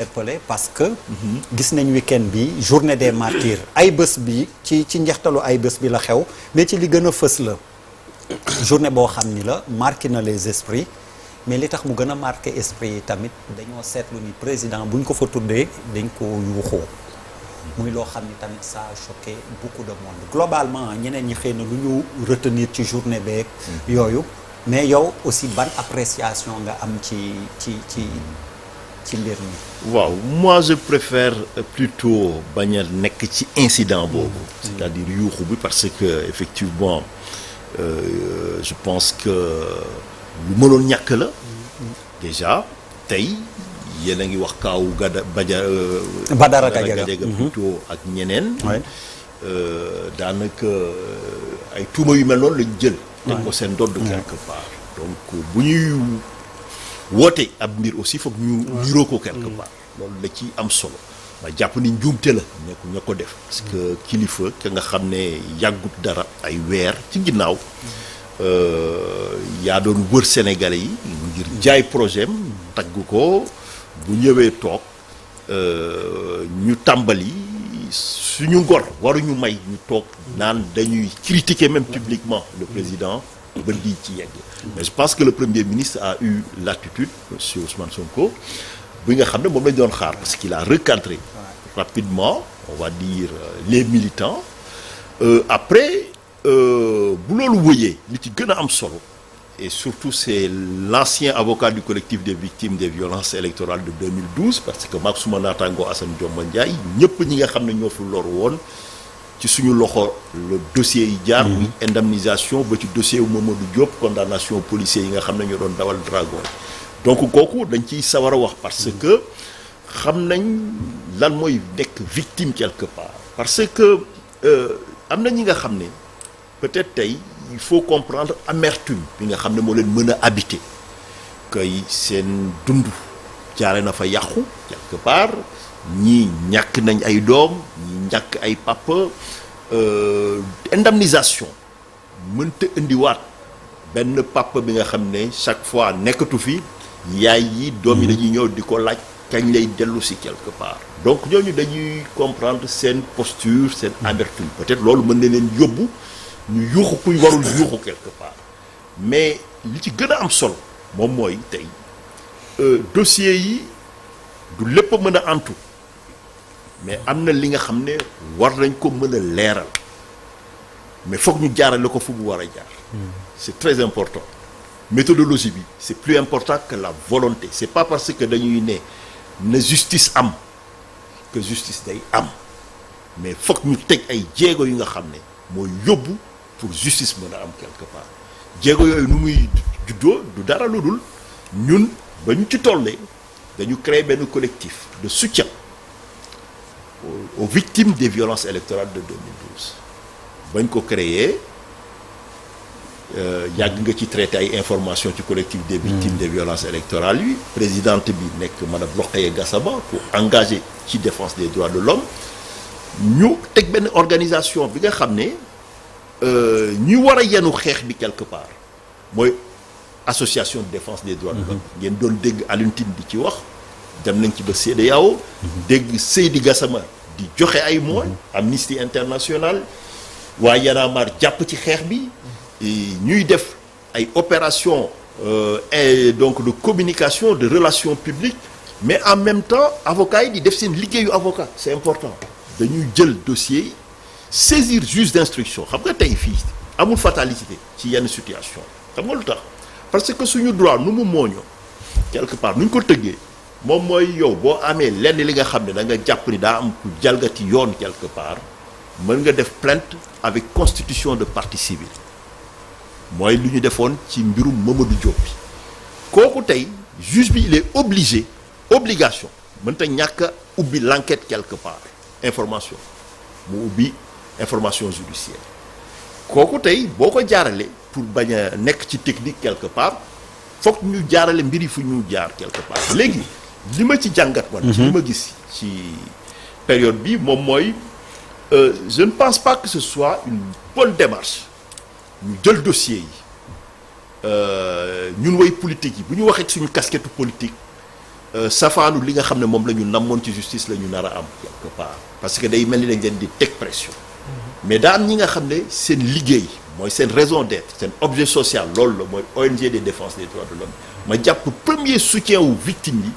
interpellé parce que gis nañ week-end bi journée des martyrs ay bés bi ci njeextalu ay bés bi la xew mais ci li gën a fës la journée boo xam ni la marqué na les esprits mais li tax mu gën a marqué esprit yi tamit dañoo seetlu ni président buñ ko fa tuddee dañ ko yuuxoo muy loo xam ni tamit ça a choqué beaucoup de monde globalement ñeneen ñi xëy na lu ñu retenir ci journée beeg yooyu mais yow aussi ban appréciation nga am ci mbir mi. waaw moi je préfère plutôt bañ a nekk ci incident boobu. c'est-à-dire yuuxu bi parce que effectivement je pense que lu mënoon ñàkk la. déjà tey yéen a ngi wax kaawu Badara Gadiaga plutôt ak ñeneen. daanaka ay tuuma yu mel noonu lañ jël. teg ko seen ndodd quelque part. donc bu ñuy woote ab mbir aussi foog ñu niroo ko quelque part. loolu la ci am solo. ma jàpp ni njuumte la ña ko def. parce que kilifa ka nga xam ne yàggut dara ay weer ci ginnaaw. yaa doon wër Sénégalais yi ngir jaay projet am tagg ko bu ñëwee toog ñu tàmbali suñu ngor waruñu may ñu toog naan dañuy critiquer même publiquement le président ba di ci yegg. mais je pense que le premier ministre a eu l'attitude monsieur Ousmane Sonko bi nga xam ne moom lañ doon xaar parce qu'il a recadré rapidement on va dire les militants après bu loolu wëyee li ci gën a am solo et surtout c'est l'ancien avocat du collectif des victimes des violences électorales de 2012 parce que maag suma naataangoo Assane Dioma Ndiaye ñëpp ñi nga xam ne ñoo fi lor woon ci suñu loxo le dossier yi jaar muy indemnisation ba ci dossier wu Mamadou Diop condamnation policiers yi nga xam ne ñoo doon dawal dragon donc kooku dañ ciy sawar a wax parce que xam nañ lan mooy nekk victime quelque part parce que am na ñi nga xam ne peut-être tey il faut comprendre amertume bi nga xam ne moo leen mën a habiter kay seen dund jaare na fa yàqu quelque part ñii ñàkk nañ ay doom ñii ñàkk ay papa indemnisation mënta indiwaat benn papa bi nga xam ne chaque fois nekkatu fi yaay yi doom yi dañuy ñëw di ko laaj kañ lay dellu si quelque part donc ñooñu dañuy comprendre seen posture seen amertume peut-être loolu mën na leen yóbbu ñu yuuxu kuy warul yuuxu quelque part mais li ci gën a am solo moom mooy tey dossier yi du lépp a mën a antu mais am na li nga xam ne war nañ ko mën a leeral mais foog ñu jaarale ko fu mu war a jaar c'est très important méthodologie bi c'est plus important que la volonté c'est pas parce que dañuy ne na justice am que justice day am mais foog ñu teg ay jéego yu nga xam ne mooy yóbbu pour justice mën a am quelque part jéego yooyu nu muy juddoo du dara lu dul ñun ba ñu ci tollee dañu créer benn collectif de soutien aux victimes des violences électorales de 2012 bañ ko créer yàgg nga ci traité ay information ci collectif des victimes des violences électorales yi présidente bi nekk madame Rokhaya Gassama pour engager ci défense des droits de l'homme ñu teg benn organisation bi nga xam ne ñi war a yenu xeex bi quelque part mooy association de défense des droits de l'homme ngeen doon dégg Alioune Tine di ci wax dem nañ ci ba CEDEAO dégg Seydi Gassama di joxe ay moyens Amnesty International waa Y'en a marre jàpp ci xeex bi ñuy def ay opérations et donc de communication de relations publiques mais en même temps avocats yi di def seen liggéeyu avocat c'est important dañuy jël dossier yi saisir juge d'instruction xam nga tey fii amul fatalité ci yenn situation xam nga lu tax parce que suñu droit nu mu mooñoo quelque part nu ñu ko tëggee moom mooy yow boo amee lenn li nga xam ne da nga jàpp ni daa am ku jalgati yoon quelque part mën nga def plainte avec constitution de partie civile mooy lu ñu defoon ci mbirum Mamadou Diop bi kooku tey juge bi il est obligation mënta ñàkk a ubbi l'enquête quelque part information mu ubbi information judiciaire kooku tey boo ko jaarale pour bañ a nekk ci technique quelque part foog ñu jaarale mbiri fu ñu jaar quelque part léegi li ma ci jàngat man ci li ma gis ci période bi moom mooy je ne pense pas que ce soit une bonne démarche ñu jël dossier yi ñun way politique yi bu ñu waxee suñu casquette politique safaanu li nga xam ne moom la ñu namoon ci justice la ñu nar a am quelque part parce que day mel ni dañ leen di teg pression mais daa am ñi nga xam ne seen liggéey mooy seen raison d'être seen objet social loolu la mooy ONG des défenses des droits de l'homme ma jàpp premier soutien wu victime yi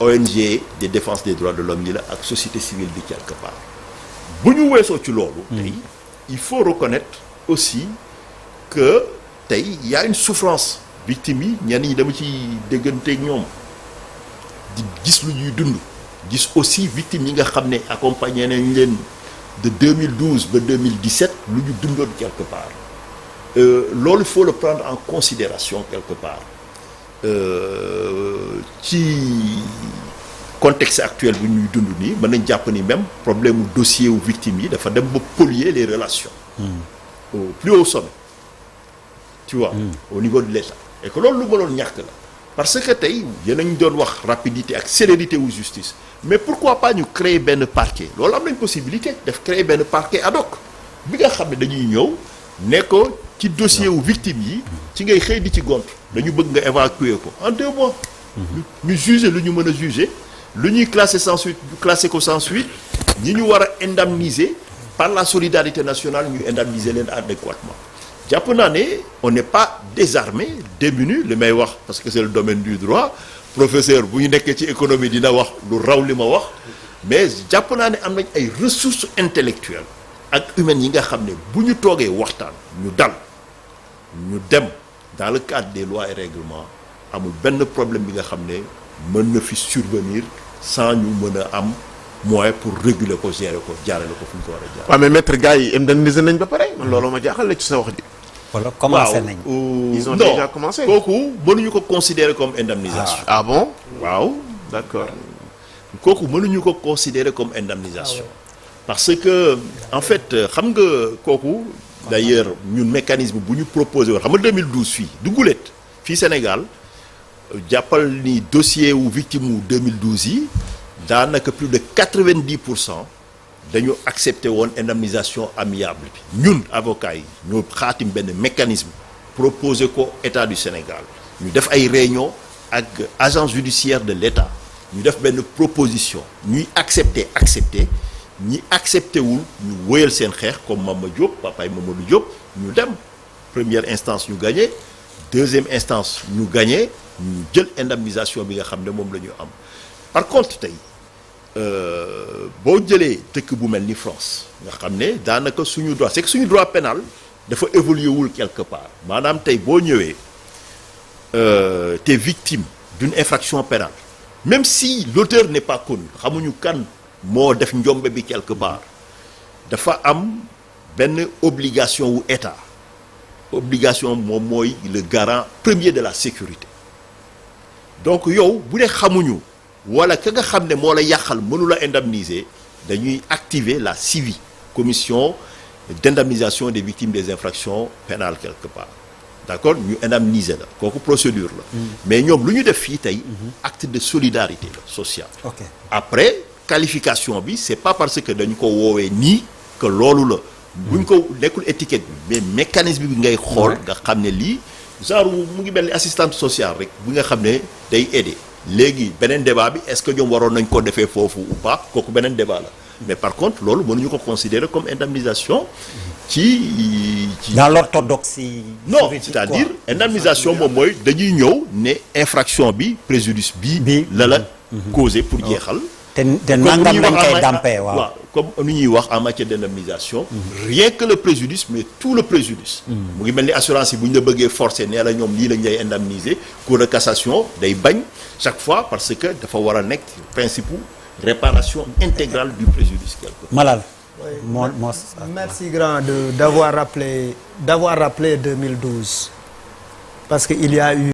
ONG des défenses des droits de l'homme yi la ak société civile bi quelque part bu ñu weesoo ci loolu tey il faut reconnaître aussi que tey y a une souffrance victime yi ñenn ñi dama ci dégganteeg ñoom di gis lu ñuy dund gis aussi victime yi nga xam ne accompagné nañ leen de 2012 ba 2017 lu ñu dundoon quelque part loolu il faut le prendre en considération quelque part ci contexte actuel bu ñuy dund nii mën nañ jàpp ni même problème mu dossier wu victime yi dafa dem ba polluer les relations au plus haut sommet tu vois au niveau de l'État et que loolu lu mënoon ñàkk la parce que tey yéen a ñu doon wax rapidité ak célérité wu justice mais pourquoi pas ñu créer benn parquet loolu am nañ possibilité def créer benn parquet ad hoc bi nga xam ne dañuy ñëw ne ko ci dossier wu victime yi ci ngay xëy di ci gont dañu bëgg nga évacuer ko en 2 mois ñu juger lu ñu mën a juger lu ñuy classer sans suite classer ko sans suite ñi ñu war a indemniser par la solidarité nationale ñu indemniser leen adéquatement jàpp naa ne on n'est pas désarmé démuni li may wax parce que c'est le domaine du droit professeur bu ñu nekkee ci économie dina wax lu raw li ma wax mais jàpp naa ne am nañ ay ressources intellectuelles ak humaines yi nga xam ne bu ñu toogee waxtaan ñu dal ñu dem dans le cadre des lois et règlements amul benn problème bi nga xam ne mën na fi survenir sans ñu mën a am moyen pour réguler ko gérer ko jaarale ko fu ñu ko war a jaar. waaw mais maître gars yi indemniser nañ ba pare man loolu ma jaaxal la ci sa wax ji. wala commencé nañ. ils ont déjà commencé. kooku mënuñu ko considérer comme indemnisation. ah bon. waaw d'accord. kooku mënuñu ko considérer comme indemnisation. parce que en fait xam nga kooku d'ailleurs ñun mécanisme bu ñu proposé woon xam nga 2012 fii du gulet fii Sénégal jàppal ni dossier wu victime wu 2012 yi daanaka plus de 90% dañu accepté woon indemnisation amiable bi ñun avocats yi ñoo xaatim benn mécanisme proposé ko État du Sénégal ñu def ay réunion ak agence judiciaire de l'État ñu def benn proposition ñuy accepté ñi accepté wul ñu wëyal seen xeex comme Mama Diop papaay Mamadou Diop ñu dem première instance ñu gagné deuxième instance ñu gagné ñu jël indemnisation bi nga xam ne moom la ñu am par contre tey boo jëlee dëkk bu mel ni France nga xam ne daanaka suñu droit c'est que suñu droit pénal dafa évoluer wul quelque part maanaam tey boo ñëwee t'es victime d'une infraction pénale même si l'auteur n'est pas connu xamuñu kan moo def njombe bi quelque part dafa am benn obligation wu état obligation moom mooy le garant premier de la sécurité donc yow bu dee xamuñu wala ka nga xam ne moo la yàqal mënu la indemniser dañuy activer la CIVI commission d'indemnisation des victimes des infractions pénales quelque part d'accord ñu indemniser la kooku procédure la mais ñoom lu ñu def fii tey acte de solidarité la sociale après qualification bi c'est pas parce que dañu ko woowee nii que loolu la buñ ko nekkul étiquette bi mais mécanisme bi ngay xool nga xam ne lii genre mu ngi mel ni assistante sociale rek bi nga xam ne day aider léegi beneen débat bi est-ce que ñoom waroon nañ ko defee foofu ou pas kooku beneen débat la mais par contre loolu mënuñu ko considérer comme indemnisation ci dans l'orthodoxie non c'est-à-dire indemnisation moom mooy dañuy ñëw ne infraction bi préjudice bi la causé pour jeexal te nangam lañ koy dampee waaw comme nu ñuy wax en matière d'indemnisation rien que le préjudice mais tout le préjudice mu ngi mel ni assurance yi bu ñu la bëggee forcer nee la ñoom lii lañ lay indemniser cour de cassation day bañ chaque fois parce que dafa war a nekk principe réparation intégrale du préjudice quelque Malal merci grand d'avoir rappelé 2012 parce que il y a eu